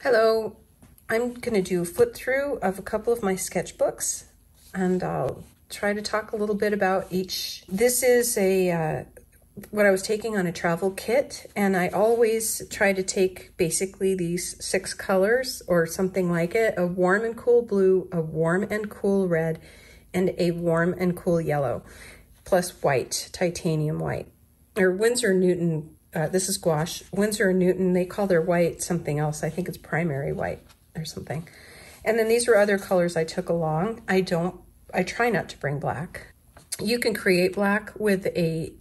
Hello, I'm going to do a flip through of a couple of my sketchbooks, and I'll try to talk a little bit about each. This is what I was taking on a travel kit, and I always try to take basically these 6 colors or something like it: a warm and cool blue, a warm and cool red, and a warm and cool yellow, plus white, titanium white, or Winsor Newton. This is gouache. Winsor & Newton, they call their white something else. I think it's primary white or something. And then these are other colors I took along. I try not to bring black. You can create black with a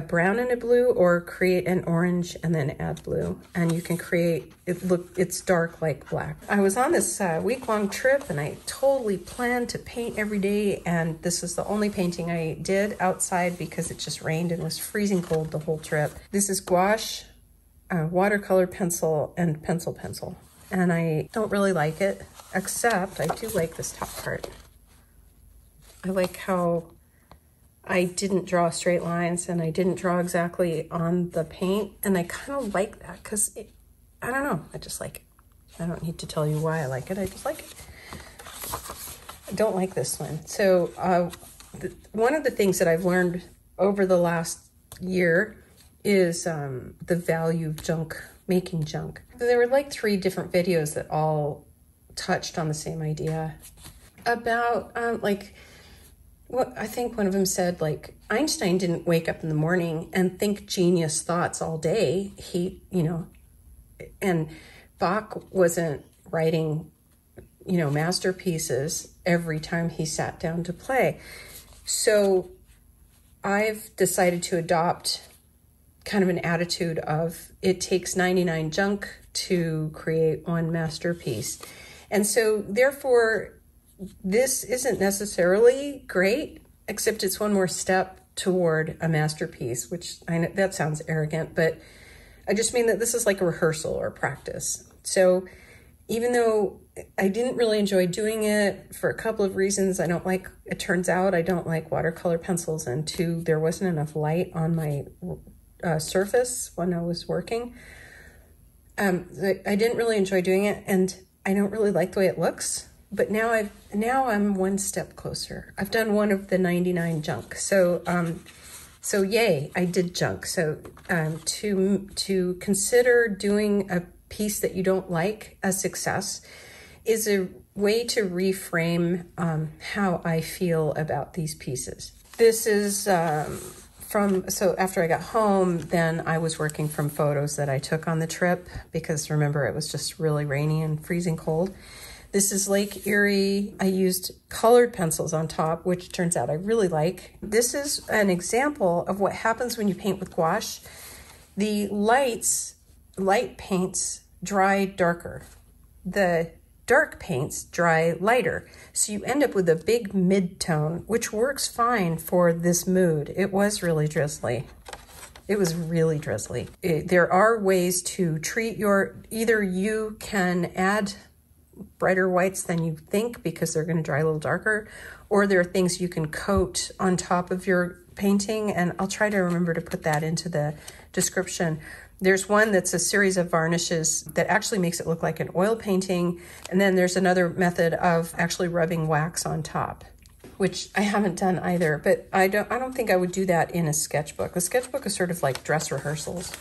brown and a blue, or create an orange and then add blue. And you can create, it's dark like black. I was on this week-long trip, and I totally planned to paint every day. And this is the only painting I did outside because it just rained and was freezing cold the whole trip. This is gouache, watercolor pencil, and pencil. And I don't really like it, except I do like this top part. I like how I didn't draw straight lines, and I didn't draw exactly on the paint, and I kind of like that because I don't know, I just like it. I don't need to tell you why I like it, I just like it. I don't like this one. So one of the things that I've learned over the last year is the value of junk, making junk. There were like 3 different videos that all touched on the same idea about well, I think one of them said, like, Einstein didn't wake up in the morning and think genius thoughts all day. And Bach wasn't writing, masterpieces every time he sat down to play. So I've decided to adopt kind of an attitude of it takes 99 junk to create one masterpiece. And so therefore, this isn't necessarily great, except it's one more step toward a masterpiece, which I know that sounds arrogant, but I just mean that this is like a rehearsal or practice. So even though I didn't really enjoy doing it for a couple of reasons, it turns out I don't like watercolor pencils, and 2, there wasn't enough light on my surface when I was working. I didn't really enjoy doing it, and I don't really like the way it looks. But now I'm one step closer. I've done one of the 99 junk. So yay, I did junk. So to consider doing a piece that you don't like a success is a way to reframe how I feel about these pieces. This is so after I got home, then I was working from photos that I took on the trip, because remember, it was just really rainy and freezing cold. This is Lake Erie. I used colored pencils on top, which turns out I really like. This is an example of what happens when you paint with gouache. The light paints dry darker. The dark paints dry lighter. So you end up with a big mid-tone, which works fine for this mood. It was really drizzly. It was really drizzly. There are ways to treat either you can add brighter whites than you think because they're going to dry a little darker, or there are things you can coat on top of your painting, and I'll try to remember to put that into the description. There's one that's a series of varnishes that actually makes it look like an oil painting, and then there's another method of actually rubbing wax on top, which I haven't done either, but I don't think I would do that in a sketchbook. A sketchbook is sort of like dress rehearsals.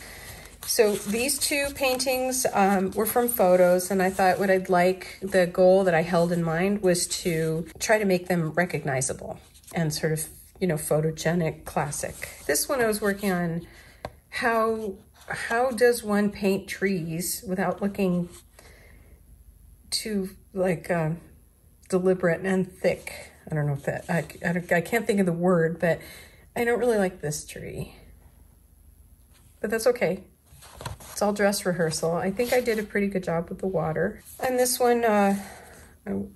So these 2 paintings were from photos, and I thought the goal that I held in mind was to try to make them recognizable and sort of, photogenic, classic. This one I was working on, how does one paint trees without looking too deliberate and thick? I don't know if that, I can't think of the word, but I don't really like this tree, but that's okay. It's all dress rehearsal. I think I did a pretty good job with the water. And this one, I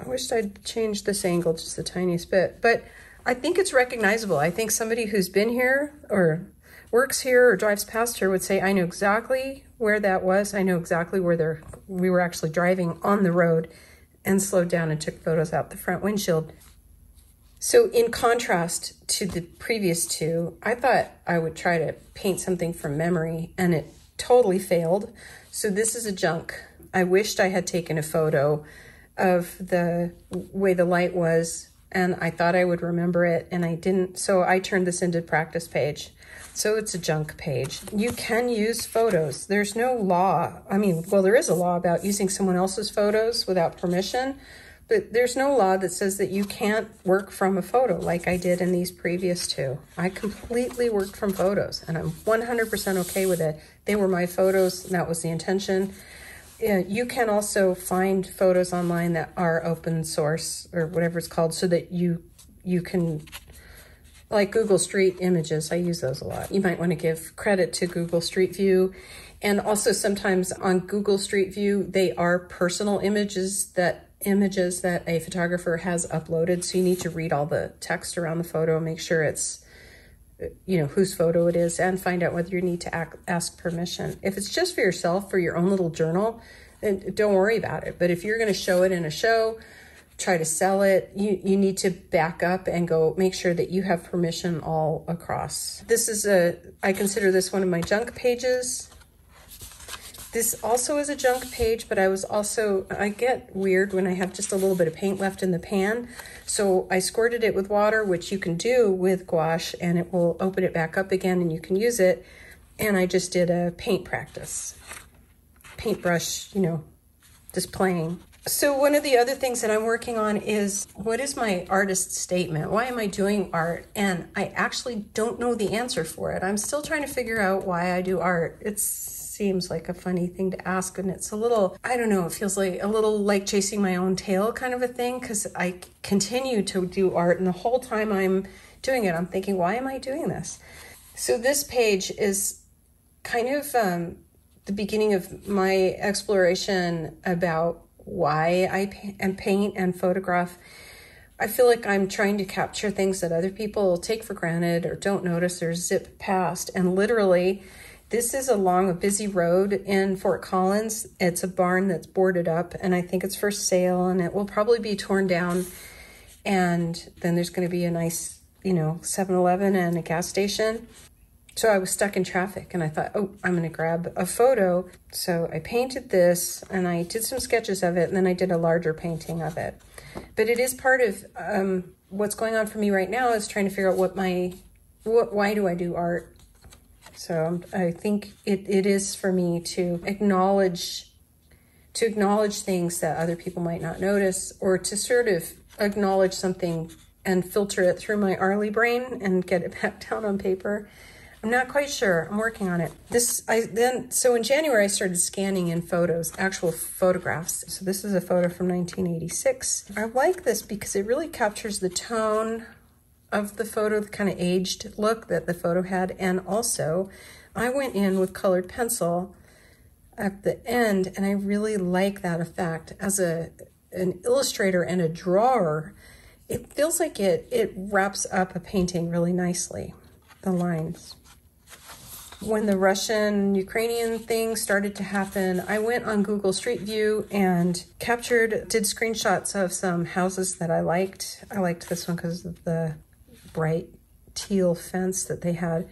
wished I'd changed this angle just the tiniest bit, but I think it's recognizable. I think somebody who's been here or works here or drives past here would say, I know exactly where that was. I know exactly where we were actually driving on the road and slowed down and took photos out the front windshield. So in contrast to the previous 2, I thought I would try to paint something from memory, and it totally failed. So this is a junk. I wished I had taken a photo of the way the light was, and I thought I would remember it, and I didn't. So I turned this into practice page. So it's a junk page. You can use photos. There's no law. I mean, well, there is a law about using someone else's photos without permission, but there's no law that says that you can't work from a photo like I did in these previous two. I completely worked from photos, and I'm 100% okay with it. They were my photos, and that was the intention. You can also find photos online that are open source or whatever it's called, so that you can, like Google Street Images, I use those a lot. You might want to give credit to Google Street View. And also sometimes on Google Street View, they are personal images that a photographer has uploaded. So you need to read all the text around the photo, make sure it's, you know, whose photo it is, and find out whether you need to ask permission. If it's just for yourself, for your own little journal, then don't worry about it. But if you're going to show it in a show, try to sell it, you need to back up and go make sure that you have permission all across. This is I consider this one of my junk pages. This also is a junk page, but I get weird when I have just a little bit of paint left in the pan. So I squirted it with water, which you can do with gouache, and it will open it back up again and you can use it. And I just did a paint practice. Paintbrush, you know, just playing. So one of the other things that I'm working on is, what is my artist statement? Why am I doing art? And I actually don't know the answer for it. I'm still trying to figure out why I do art. It seems like a funny thing to ask, and it's a little, I don't know, it feels like a little like chasing my own tail kind of a thing, because I continue to do art, and the whole time I'm doing it, I'm thinking, why am I doing this? So this page is kind of the beginning of my exploration about why I paint and photograph. I feel like I'm trying to capture things that other people take for granted or don't notice or zip past. And literally, this is along a busy road in Fort Collins. It's a barn that's boarded up, and I think it's for sale, and it will probably be torn down. And then there's going to be a nice, you know, 7-Eleven and a gas station. So I was stuck in traffic, and I thought, oh, I'm going to grab a photo. So I painted this, and I did some sketches of it, and then I did a larger painting of it. But it is part of what's going on for me right now, is trying to figure out why do I do art? So I think it is for me to acknowledge things that other people might not notice, or to sort of acknowledge something and filter it through my arleigh brain and get it back down on paper. I'm not quite sure. I'm working on it. So in January, I started scanning in photos, actual photographs. So this is a photo from 1986. I like this because it really captures the tone of the photo, the kind of aged look that the photo had. And also, I went in with colored pencil at the end, and I really like that effect. As an illustrator and a drawer, it feels like it wraps up a painting really nicely, the lines. When the Russian-Ukrainian thing started to happen, I went on Google Street View and did screenshots of some houses that I liked. I liked this one because of the bright teal fence that they had.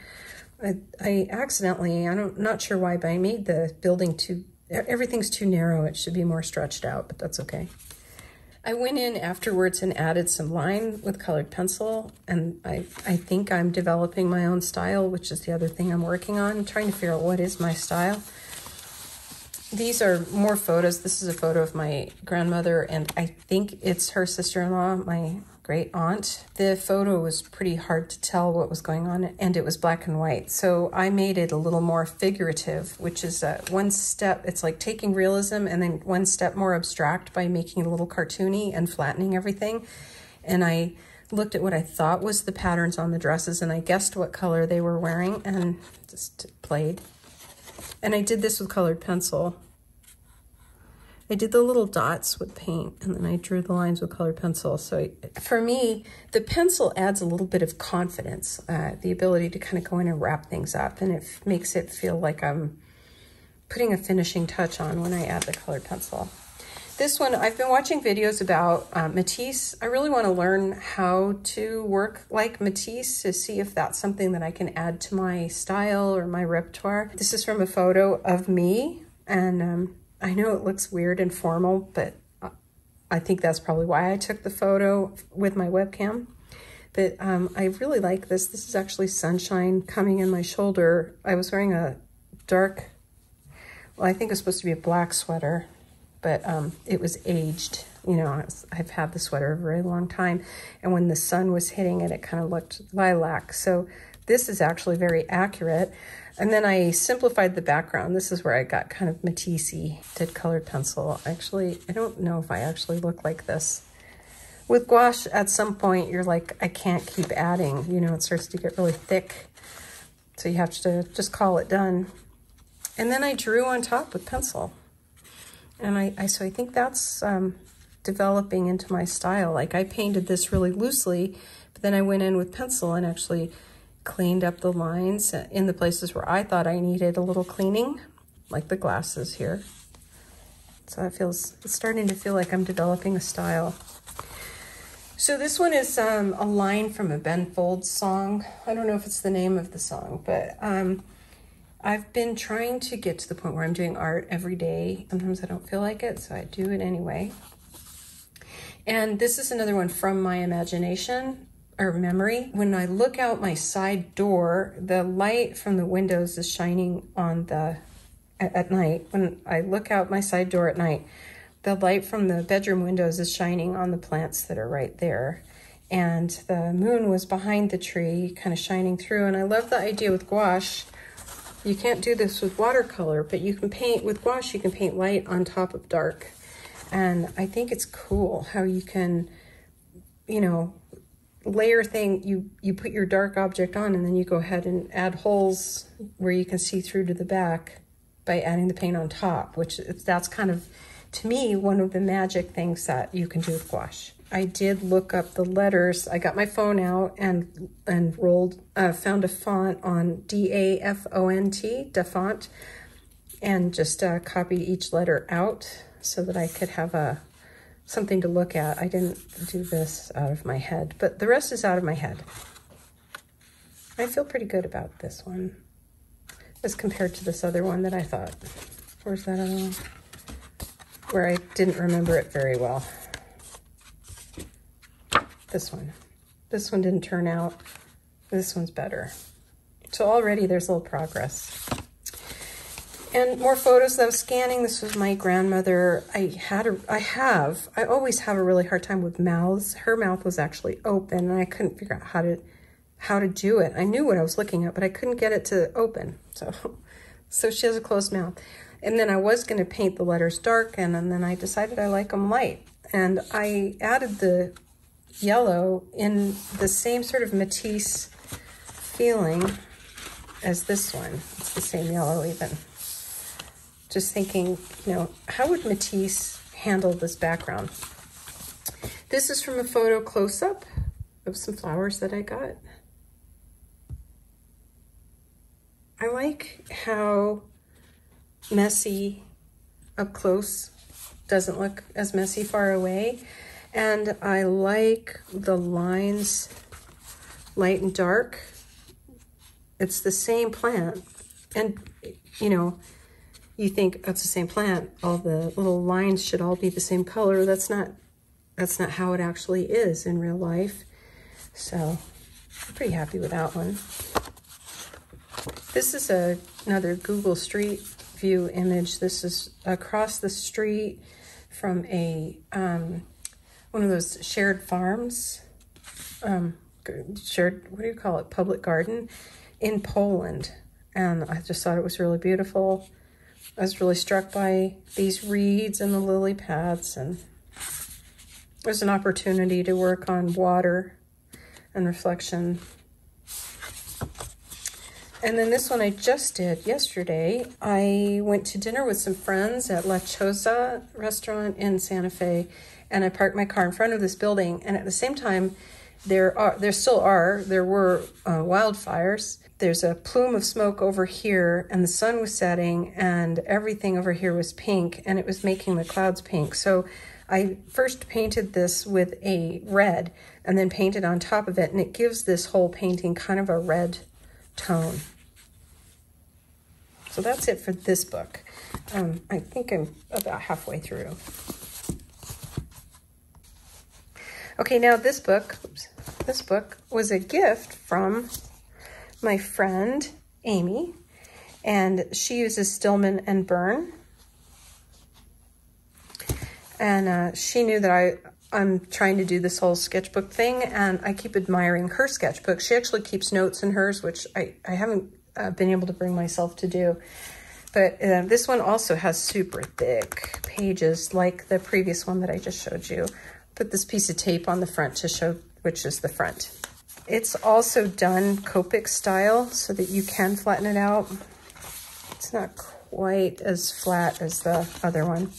I accidentally, I'm not sure why, but I made the building everything's too narrow. It should be more stretched out, but that's okay. I went in afterwards and added some line with colored pencil, and I think I'm developing my own style, which is the other thing I'm working on. I'm trying to figure out what is my style. These are more photos. This is a photo of my grandmother, and I think it's her sister-in-law, my great aunt. The photo was pretty hard to tell what was going on, and it was black and white. So I made it a little more figurative, which is one step. It's like taking realism and then one step more abstract by making it a little cartoony and flattening everything. And I looked at what I thought was the patterns on the dresses, and I guessed what color they were wearing and just played. And I did this with colored pencil. I did the little dots with paint, and then I drew the lines with colored pencil. So for me, the pencil adds a little bit of confidence, the ability to kind of go in and wrap things up, and it makes it feel like I'm putting a finishing touch on when I add the colored pencil. This one, I've been watching videos about Matisse. I really want to learn how to work like Matisse to see if that's something that I can add to my style or my repertoire. This is from a photo of me, and I know it looks weird and formal, but I think that's probably why I took the photo with my webcam. But I really like this. This is actually sunshine coming in my shoulder. I was wearing a dark, well, I think it was supposed to be a black sweater, but it was aged. You know, I've had the sweater a very long time. And when the sun was hitting it, it kind of looked lilac. So this is actually very accurate. And then I simplified the background. This is where I got kind of Matisse-y, did colored pencil. Actually, I don't know if I actually look like this. With gouache, at some point, you're like, I can't keep adding. You know, it starts to get really thick. So you have to just call it done. And then I drew on top with pencil. And so I think that's developing into my style. Like I painted this really loosely, but then I went in with pencil and actually cleaned up the lines in the places where I thought I needed a little cleaning, like the glasses here. So it's starting to feel like I'm developing a style. So this one is a line from a Ben Folds song. I don't know if it's the name of the song, but I've been trying to get to the point where I'm doing art every day. Sometimes I don't feel like it, so I do it anyway. And this is another one from my imagination or memory. When I look out my side door, the light from the windows is shining on at night. When I look out my side door at night, the light from the bedroom windows is shining on the plants that are right there. And the moon was behind the tree, kind of shining through. And I love the idea with gouache. You can't do this with watercolor, but you can paint with gouache, you can paint light on top of dark. And I think it's cool how you can, you know, layer you put your dark object on and then you go ahead and add holes where you can see through to the back by adding the paint on top, that's kind of, to me, one of the magic things that you can do with gouache. I did look up the letters. I got my phone out and found a font on D-A-F-O-N-T, DaFont, and just copied each letter out so that I could have something to look at. I didn't do this out of my head, but the rest is out of my head. I feel pretty good about this one as compared to this other one that I thought, where's that other one? Where I didn't remember it very well. This one. This one didn't turn out. This one's better. So already there's a little progress. And more photos that I was scanning. This was my grandmother. I always have a really hard time with mouths. Her mouth was actually open and I couldn't figure out how to do it. I knew what I was looking at, but I couldn't get it to open. So she has a closed mouth. And then I was going to paint the letters dark, and then I decided I like them light. And I added the yellow in the same sort of Matisse feeling as this one. It's the same yellow even. Just thinking, you know, how would Matisse handle this background? This is from a photo close-up of some flowers that I got. I like how messy up close doesn't look as messy far away. And I like the lines light and dark. It's the same plant. And, you know, you think that's the same plant. All the little lines should all be the same color. That's not how it actually is in real life. So I'm pretty happy with that one. This is another Google Street View image. This is across the street from one of those shared farms, shared, what do you call it, public garden in Poland. And I just thought it was really beautiful. I was really struck by these reeds and the lily pads, and there's an opportunity to work on water and reflection. And then this one I just did yesterday. I went to dinner with some friends at La Choza restaurant in Santa Fe, and I parked my car in front of this building. And at the same time, there were wildfires. There's a plume of smoke over here, and the sun was setting, and everything over here was pink, and it was making the clouds pink. So I first painted this with a red, and then painted on top of it, and it gives this whole painting kind of a red tone. So that's it for this book. I think I'm about halfway through. Okay, now this book was a gift from my friend Amy, and she uses Stillman and Byrne. And she knew that I'm trying to do this whole sketchbook thing, and I keep admiring her sketchbook. She actually keeps notes in hers, which I haven't been able to bring myself to do. But this one also has super thick pages like the previous one that I just showed you. Put this piece of tape on the front to show which is the front. It's also done Copic style so that you can flatten it out. It's not quite as flat as the other one.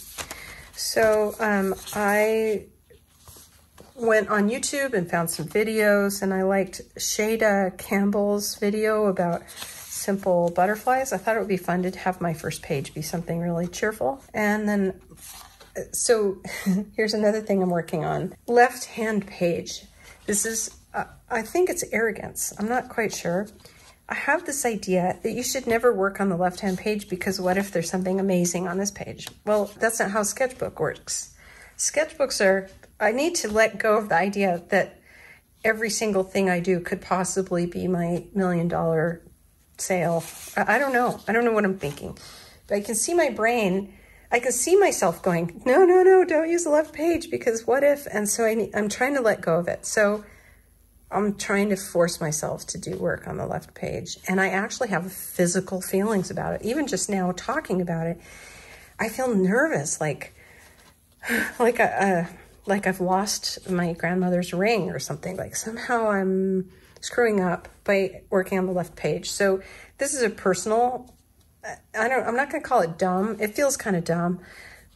So I went on YouTube and found some videos, and I liked Shada Campbell's video about simple butterflies. I thought it would be fun to have my first page be something really cheerful. And then, so here's another thing I'm working on. Left-hand page. This is, I think it's arrogance. I'm not quite sure. I have this idea that you should never work on the left-hand page because what if there's something amazing on this page? Well, that's not how sketchbook works. Sketchbooks are, I need to let go of the idea that every single thing I do could possibly be my $1 million sale. I don't know. I don't know what I'm thinking. But I can see my brain, I can see myself going, no, no, no, don't use the left page because what if? And so I'm trying to let go of it. So I'm trying to force myself to do work on the left page. And I actually have physical feelings about it. Even just now talking about it, I feel nervous, like I've lost my grandmother's ring or something. Like somehow I'm screwing up by working on the left page. So this is a personal, I'm not gonna call it dumb. It feels kind of dumb,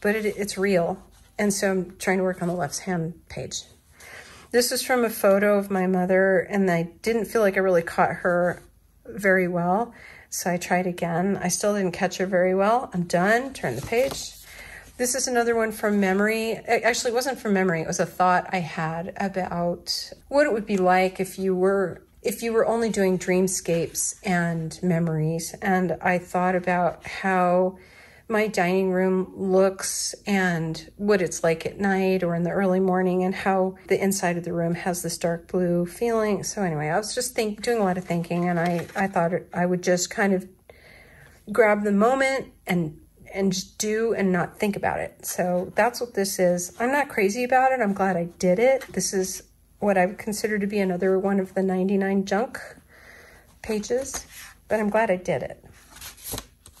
but it's real. And so I'm trying to work on the left-hand page. This is from a photo of my mother, and I didn't feel like I really caught her very well. So I tried again. I still didn't catch her very well. I'm done, turn the page. This is another one from memory. Actually, it wasn't from memory. It was a thought I had about what it would be like if you were only doing dreamscapes and memories. And I thought about how my dining room looks and what it's like at night or in the early morning, and how the inside of the room has this dark blue feeling. So anyway, I was just doing a lot of thinking, and I thought I would just kind of grab the moment and just do and not think about it. So that's what this is. I'm not crazy about it. I'm glad I did it. This is what I would consider to be another one of the 99 junk pages, but I'm glad I did it.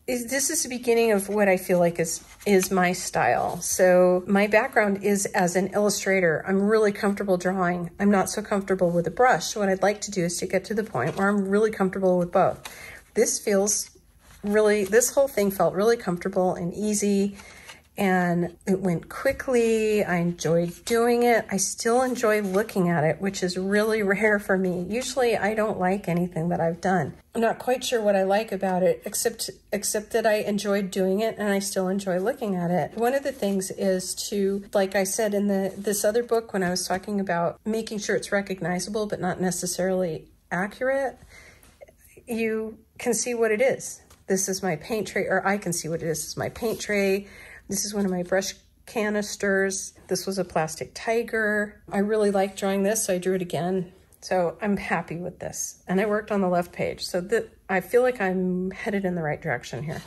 This is the beginning of what I feel like is my style. So my background is as an illustrator. I'm really comfortable drawing. I'm not so comfortable with a brush. What I'd like to do is to get to the point where I'm really comfortable with both. This whole thing felt really comfortable and easy, and it went quickly. I enjoyed doing it. I still enjoy looking at it, which is really rare for me. Usually I don't like anything that I've done. I'm not quite sure what I like about it, except that I enjoyed doing it and I still enjoy looking at it. One of the things is to, like I said in this other book when I was talking about making sure it's recognizable but not necessarily accurate, you can see what it is. This is my paint tray, or I can see what it is. This is my paint tray. This is one of my brush canisters. This was a plastic tiger. I really liked drawing this, so I drew it again. So I'm happy with this. And I worked on the left page, so I feel like I'm headed in the right direction here.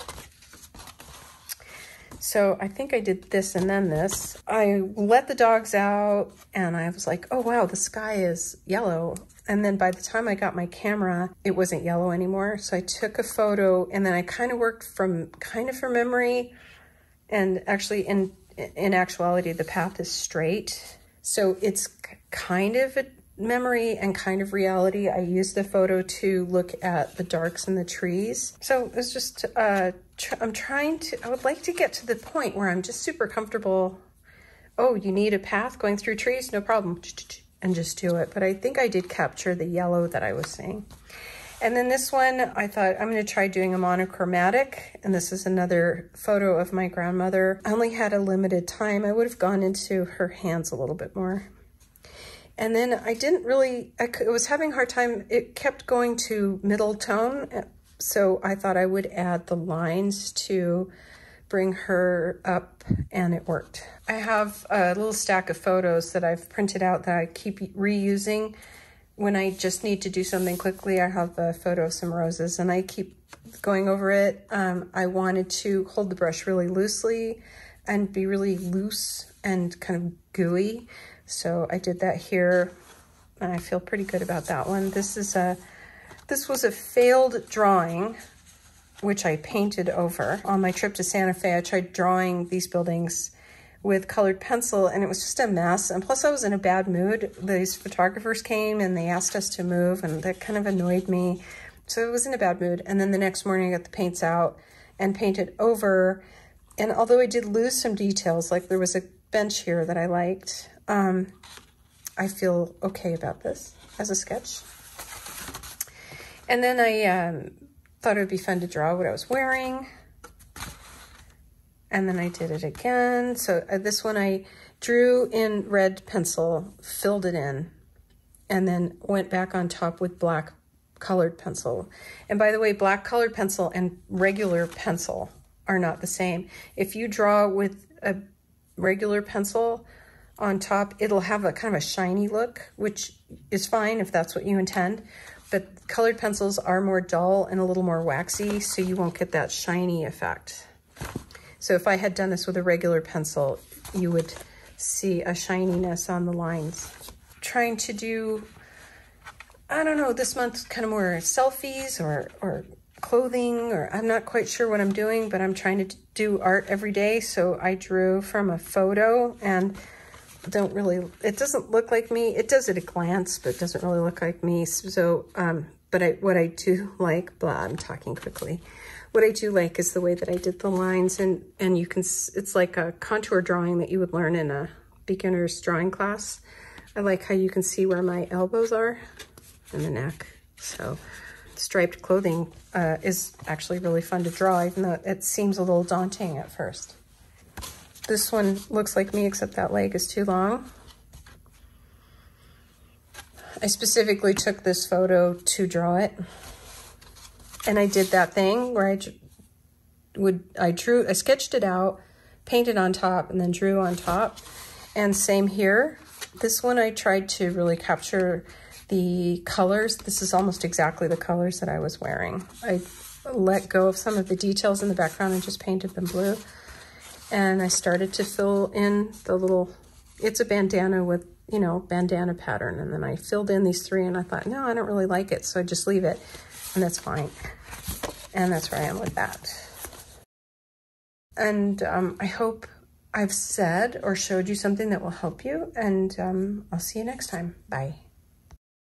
So I think I did this and then this. I let the dogs out, and I was like, oh wow, the sky is yellow. And then by the time I got my camera, it wasn't yellow anymore. So I took a photo, and then I kind of worked from memory. And actually, in actuality, the path is straight. So it's kind of a memory and kind of reality. I used the photo to look at the darks in the trees. So it's just, I would like to get to the point where I'm just super comfortable. Oh, you need a path going through trees? No problem. And just do it. But I think I did capture the yellow that I was seeing. And then this one, I thought I'm going to try doing a monochromatic. And this is another photo of my grandmother. I only had a limited time. I would have gone into her hands a little bit more. And then I was having a hard time. It kept going to middle tone. So I thought I would add the lines to bring her up, and it worked. I have a little stack of photos that I've printed out that I keep reusing. When I just need to do something quickly, I have a photo of some roses and I keep going over it. I wanted to hold the brush really loosely and be really loose and kind of gooey. So I did that here and I feel pretty good about that one. This was a failed drawing, which I painted over. On my trip to Santa Fe, I tried drawing these buildings with colored pencil and it was just a mess. And plus I was in a bad mood. These photographers came and they asked us to move and that kind of annoyed me. So I was in a bad mood. And then the next morning I got the paints out and painted over. And although I did lose some details, like there was a bench here that I liked, I feel okay about this as a sketch. And then I thought it would be fun to draw what I was wearing. And then I did it again. So this one I drew in red pencil, filled it in, and then went back on top with black colored pencil. And by the way, black colored pencil and regular pencil are not the same. If you draw with a regular pencil on top, it'll have a kind of a shiny look, which is fine if that's what you intend. But colored pencils are more dull and a little more waxy, so you won't get that shiny effect. So if I had done this with a regular pencil, you would see a shininess on the lines. Trying to do, I don't know, this month kind of more selfies or clothing, or I'm not quite sure what I'm doing, but I'm trying to do art every day. So I drew from a photo and it doesn't look like me. It does at a glance, but it doesn't really look like me. So, what I do like, I'm talking quickly. What I do like is the way that I did the lines, and you can, it's like a contour drawing that you would learn in a beginner's drawing class. I like how you can see where my elbows are and the neck. So striped clothing is actually really fun to draw, even though it seems a little daunting at first. This one looks like me, except that leg is too long. I specifically took this photo to draw it. And I did that thing where I sketched it out, painted on top, and then drew on top. And same here. This one I tried to really capture the colors. This is almost exactly the colors that I was wearing. I let go of some of the details in the background and just painted them blue. And I started to fill in the little, it's a bandana with, bandana pattern. And then I filled in these three and I thought, no, I don't really like it. So I just leave it. And that's fine. And that's where I am with that. And I hope I've said or showed you something that will help you. And I'll see you next time. Bye.